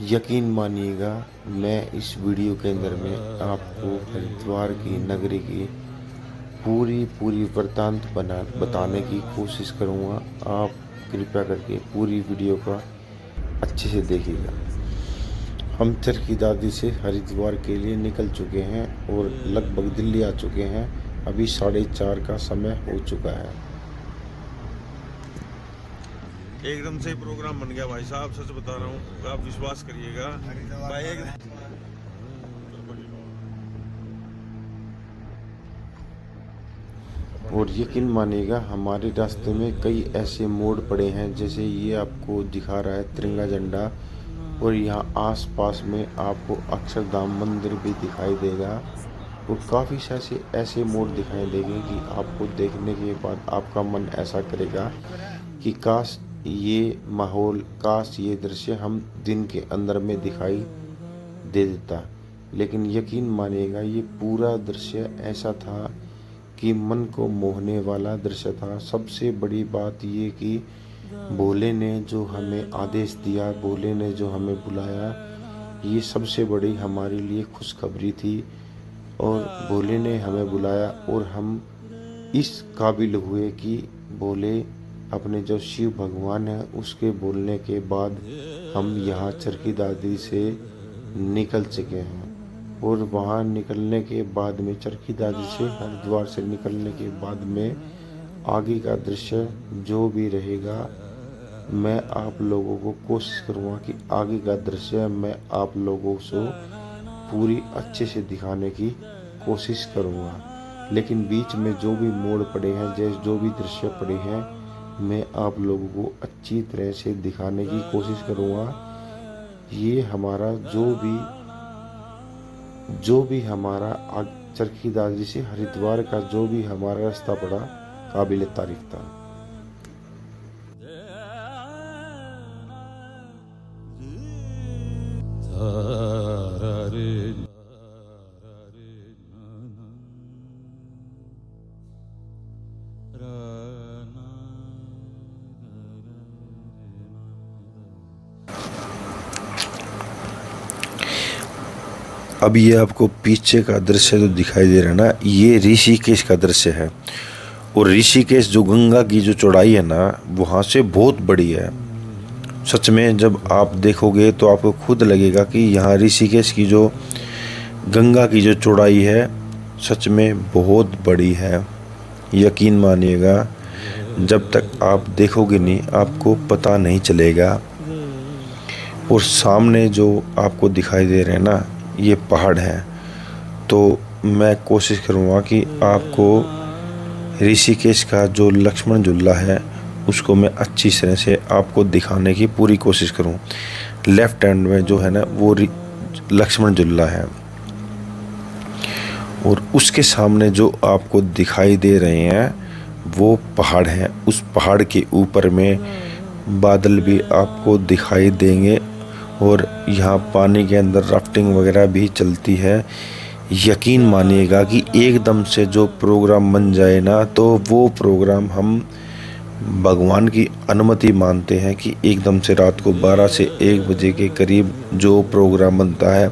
यकीन मानिएगा, मैं इस वीडियो के अंदर में आपको हरिद्वार की नगरी की पूरी वृत्तांत बताने की कोशिश करूँगा। आप कृपया करके पूरी वीडियो का अच्छे से देखिएगा। हम चरखी दादी से हरिद्वार के लिए निकल चुके हैं और लगभग दिल्ली आ चुके हैं। अभी 4:30 का समय हो चुका है। एकदम से प्रोग्राम बन गया भाई साहब, सच बता रहा हूँ, आप विश्वास करिएगा भाई। और यकीन मानिएगा, हमारे रास्ते में कई ऐसे मोड़ पड़े हैं, जैसे ये आपको दिखा रहा है तिरंगा झंडा, और यहाँ आसपास में आपको अक्षरधाम मंदिर भी दिखाई देगा। और काफ़ी ऐसे मोड़ दिखाई देंगे कि आपको देखने के बाद आपका मन ऐसा करेगा कि काश ये माहौल, काश ये दृश्य हम दिन के अंदर में दिखाई दे देता। लेकिन यकीन मानिएगा, ये पूरा दृश्य ऐसा था कि मन को मोहने वाला दृश्य था। सबसे बड़ी बात ये कि भोले ने जो हमें आदेश दिया, भोले ने जो हमें बुलाया, ये सबसे बड़ी हमारे लिए खुशखबरी थी। और भोले ने हमें बुलाया और हम इस काबिल हुए कि भोले अपने जो शिव भगवान है उसके बोलने के बाद हम यहाँ चरखी दादी से निकल चुके हैं। और वहाँ निकलने के बाद में, चरखी दादी से हरिद्वार से निकलने के बाद में, आगे का दृश्य जो भी रहेगा, मैं आप लोगों को कोशिश करूँगा कि आगे का दृश्य मैं आप लोगों से पूरी अच्छे से दिखाने की कोशिश करूँगा। लेकिन बीच में जो भी मोड़ पड़े हैं, जैसे जो भी दृश्य पड़े हैं, मैं आप लोगों को अच्छी तरह से दिखाने की कोशिश करूँगा। ये हमारा जो भी हमारा चरखी दादी से हरिद्वार का जो भी हमारा रास्ता पड़ा, काबिल तारीफ था। अब ये आपको पीछे का दृश्य जो दिखाई दे रहा है ना, ये ऋषिकेश का दृश्य है। और ऋषिकेश जो गंगा की जो चौड़ाई है ना, वहाँ से बहुत बड़ी है। सच में जब आप देखोगे तो आपको खुद लगेगा कि यहाँ ऋषिकेश की जो गंगा की जो चौड़ाई है, सच में बहुत बड़ी है। यकीन मानिएगा, जब तक आप देखोगे नहीं, आपको पता नहीं चलेगा। और सामने जो आपको दिखाई दे रहे हैं ना, ये पहाड़ हैं। तो मैं कोशिश करूँगा कि आपको ऋषिकेश का जो लक्ष्मण झूला है उसको मैं अच्छी तरह से आपको दिखाने की पूरी कोशिश करूँ। लेफ्ट हैंड में जो है ना, वो लक्ष्मण झूला है, और उसके सामने जो आपको दिखाई दे रहे हैं वो पहाड़ हैं। उस पहाड़ के ऊपर में बादल भी आपको दिखाई देंगे, और यहाँ पानी के अंदर राफ्टिंग वगैरह भी चलती है। यकीन मानिएगा कि एकदम से जो प्रोग्राम बन जाए ना, तो वो प्रोग्राम हम भगवान की अनुमति मानते हैं कि एकदम से रात को 12 से 1 बजे के करीब जो प्रोग्राम बनता है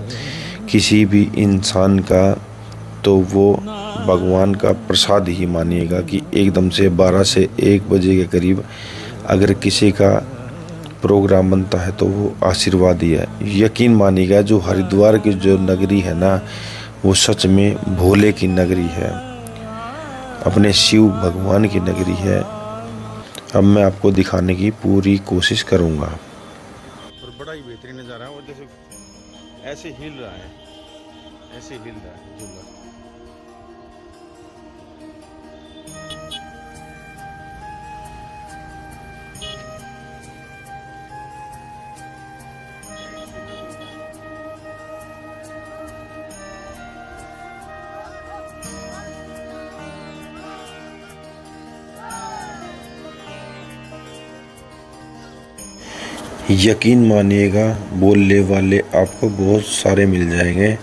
किसी भी इंसान का, तो वो भगवान का प्रसाद ही मानिएगा कि एकदम से 12 से 1 बजे के करीब अगर किसी का प्रोग्राम बनता है तो वो आशीर्वाद ही है। यकीन मानिएगा, जो हरिद्वार की जो नगरी है ना, वो सच में भोले की नगरी है, अपने शिव भगवान की नगरी है। अब मैं आपको दिखाने की पूरी कोशिश करूँगा। और बड़ा ही बेहतरीन नज़ारा है, और जैसे ऐसे हिल रहा है, ऐसे हिल रहा है झूला। यकीन मानिएगा, बोलने वाले आपको बहुत सारे मिल जाएंगे,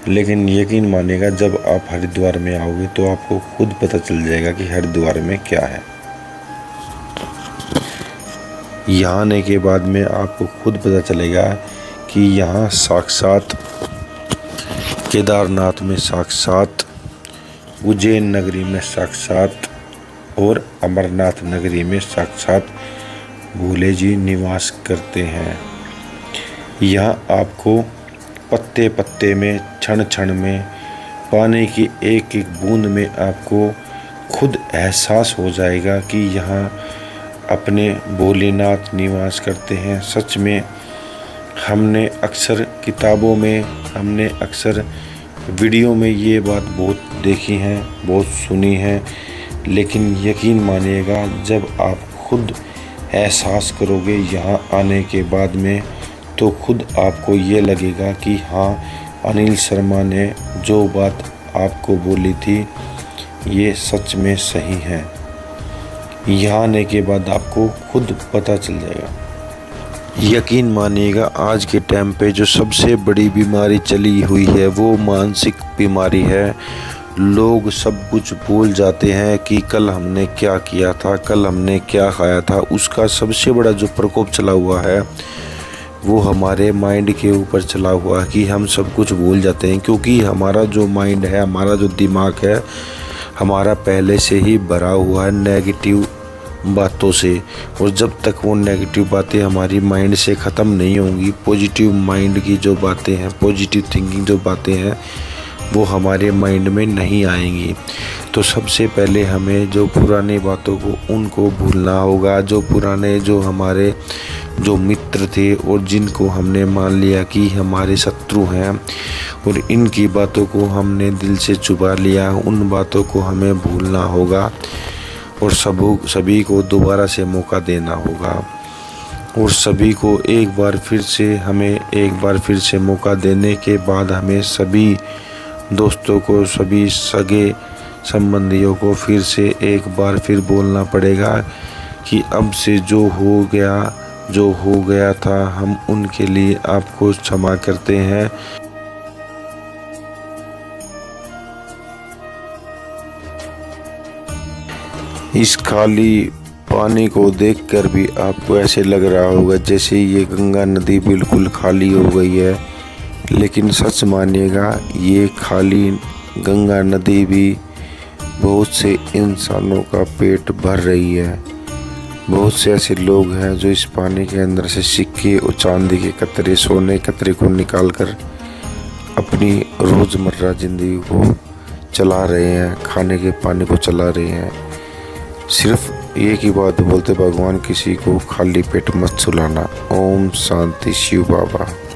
लेकिन यकीन मानिएगा, जब आप हरिद्वार में आओगे तो आपको खुद पता चल जाएगा कि हरिद्वार में क्या है। यहाँ आने के बाद में आपको खुद पता चलेगा कि यहाँ साक्षात केदारनाथ में साक्षात, उज्जैन नगरी में साक्षात और अमरनाथ नगरी में साक्षात भोले जी निवास करते हैं। यहाँ आपको पत्ते पत्ते में, क्षण क्षण में, पानी की एक एक बूंद में आपको खुद एहसास हो जाएगा कि यहाँ अपने भोलेनाथ निवास करते हैं। सच में हमने अक्सर किताबों में, हमने अक्सर वीडियो में ये बात बहुत देखी है, बहुत सुनी है, लेकिन यकीन मानिएगा जब आप खुद एहसास करोगे यहाँ आने के बाद में, तो खुद आपको ये लगेगा कि हाँ, अनिल शर्मा ने जो बात आपको बोली थी ये सच में सही है। यहाँ आने के बाद आपको खुद पता चल जाएगा। यकीन मानिएगा आज के टाइम पे जो सबसे बड़ी बीमारी चली हुई है वो मानसिक बीमारी है। लोग सब कुछ भूल जाते हैं कि कल हमने क्या किया था, कल हमने क्या खाया था। उसका सबसे बड़ा जो प्रकोप चला हुआ है वो हमारे माइंड के ऊपर चला हुआ है कि हम सब कुछ भूल जाते हैं, क्योंकि हमारा जो माइंड है, हमारा जो दिमाग है, हमारा पहले से ही भरा हुआ है नेगेटिव बातों से। और जब तक वो नेगेटिव बातें हमारी माइंड से ख़त्म नहीं होंगी, पॉजिटिव माइंड की जो बातें हैं, पॉजिटिव थिंकिंग जो बातें हैं, वो हमारे माइंड में नहीं आएंगी। तो सबसे पहले हमें जो पुरानी बातों को, उनको भूलना होगा। जो पुराने, जो हमारे जो मित्र थे और जिनको हमने मान लिया कि हमारे शत्रु हैं और इनकी बातों को हमने दिल से छुपा लिया, उन बातों को हमें भूलना होगा और सभी को दोबारा से मौका देना होगा। और सभी को एक बार फिर से मौका देने के बाद हमें सभी दोस्तों को, सभी सगे संबंधियों को फिर से एक बार फिर बोलना पड़ेगा कि अब से जो हो गया था, हम उनके लिए आपको क्षमा करते हैं। इस खाली पानी को देखकर भी आपको ऐसे लग रहा होगा जैसे ये गंगा नदी बिल्कुल खाली हो गई है, लेकिन सच मानिएगा ये खाली गंगा नदी भी बहुत से इंसानों का पेट भर रही है। बहुत से ऐसे लोग हैं जो इस पानी के अंदर से सिक्के और चांदी के कतरे, सोने के कतरे को निकालकर अपनी रोज़मर्रा ज़िंदगी को चला रहे हैं, खाने के पानी को चला रहे हैं। सिर्फ एक ही बात बोलते, भगवान किसी को खाली पेट मत सुलाना। ओम शांति, शिव बाबा।